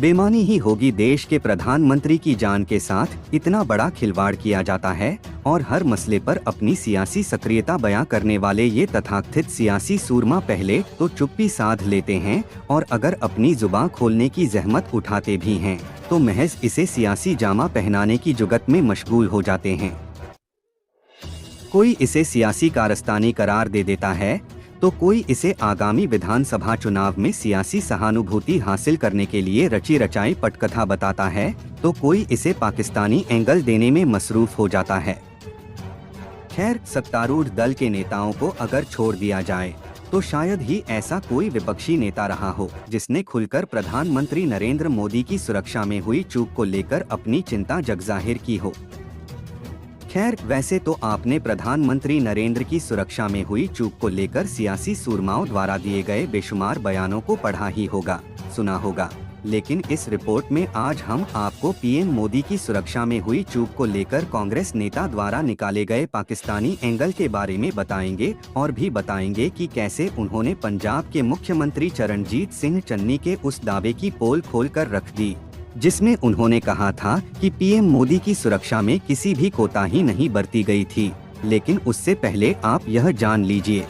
बेईमानी ही होगी देश के प्रधानमंत्री की जान के साथ इतना बड़ा खिलवाड़ किया जाता है और हर मसले पर अपनी सियासी सक्रियता बयां करने वाले ये तथाकथित सियासी सूरमा पहले तो चुप्पी साध लेते हैं और अगर अपनी जुबान खोलने की जहमत उठाते भी हैं तो महज इसे सियासी जामा पहनाने की जुगत में मशगूल हो जाते हैं। कोई इसे सियासी कारस्तानी करार दे देता है तो कोई इसे आगामी विधानसभा चुनाव में सियासी सहानुभूति हासिल करने के लिए रची रचाई पटकथा बताता है तो कोई इसे पाकिस्तानी एंगल देने में मसरूफ हो जाता है। खैर, सत्तारूढ़ दल के नेताओं को अगर छोड़ दिया जाए तो शायद ही ऐसा कोई विपक्षी नेता रहा हो जिसने खुलकर प्रधानमंत्री नरेंद्र मोदी की सुरक्षा में हुई चूक को लेकर अपनी चिंता जगजाहिर की हो। खैर, वैसे तो आपने प्रधानमंत्री नरेंद्र की सुरक्षा में हुई चूक को लेकर सियासी सूरमाओं द्वारा दिए गए बेशुमार बयानों को पढ़ा ही होगा, सुना होगा, लेकिन इस रिपोर्ट में आज हम आपको पीएम मोदी की सुरक्षा में हुई चूक को लेकर कांग्रेस नेता द्वारा निकाले गए पाकिस्तानी एंगल के बारे में बताएंगे और भी बताएंगे कि कैसे उन्होंने पंजाब के मुख्यमंत्री चरणजीत सिंह चन्नी के उस दावे की पोल खोलकर रख दी जिसमें उन्होंने कहा था कि पीएम मोदी की सुरक्षा में किसी भी कोताही नहीं बरती गई थी। लेकिन उससे पहले आप यह जान लीजिए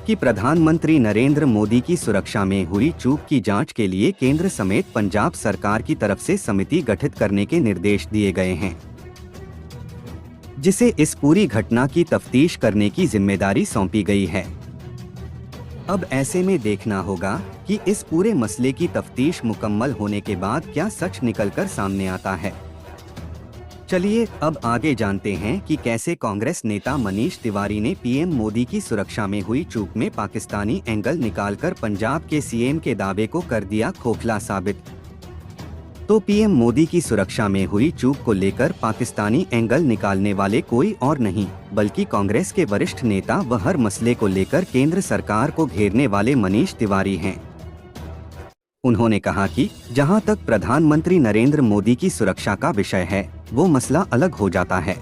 कि प्रधानमंत्री नरेंद्र मोदी की सुरक्षा में हुई चूक की जांच के लिए केंद्र समेत पंजाब सरकार की तरफ से समिति गठित करने के निर्देश दिए गए हैं, जिसे इस पूरी घटना की तफ्तीश करने की जिम्मेदारी सौंपी गई है। अब ऐसे में देखना होगा कि इस पूरे मसले की तफ्तीश मुकम्मल होने के बाद क्या सच निकलकर सामने आता है। चलिए अब आगे जानते हैं कि कैसे कांग्रेस नेता मनीष तिवारी ने पीएम मोदी की सुरक्षा में हुई चूक में पाकिस्तानी एंगल निकालकर पंजाब के सीएम के दावे को कर दिया खोखला साबित। तो पीएम मोदी की सुरक्षा में हुई चूक को लेकर पाकिस्तानी एंगल निकालने वाले कोई और नहीं बल्कि कांग्रेस के वरिष्ठ नेता व हर मसले को लेकर केंद्र सरकार को घेरने वाले मनीष तिवारी हैं। उन्होंने कहा कि जहां तक प्रधानमंत्री नरेंद्र मोदी की सुरक्षा का विषय है वो मसला अलग हो जाता है।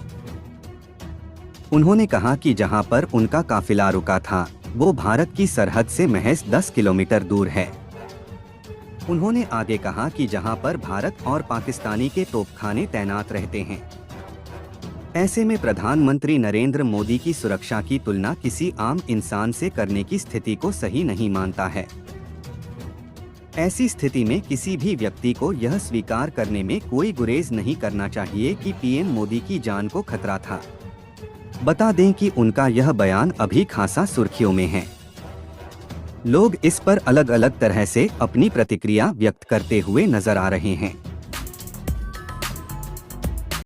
उन्होंने कहा कि जहां पर उनका काफिला रुका था वो भारत की सरहद से महज 10 किलोमीटर दूर है। उन्होंने आगे कहा कि जहां पर भारत और पाकिस्तानी के तोपखाने तैनात रहते हैं, ऐसे में प्रधानमंत्री नरेंद्र मोदी की सुरक्षा की तुलना किसी आम इंसान से करने की स्थिति को सही नहीं मानता है। ऐसी स्थिति में किसी भी व्यक्ति को यह स्वीकार करने में कोई गुरेज नहीं करना चाहिए कि पीएम मोदी की जान को खतरा था। बता दें कि उनका यह बयान अभी खासा सुर्खियों में है। लोग इस पर अलग अलग तरह से अपनी प्रतिक्रिया व्यक्त करते हुए नजर आ रहे हैं।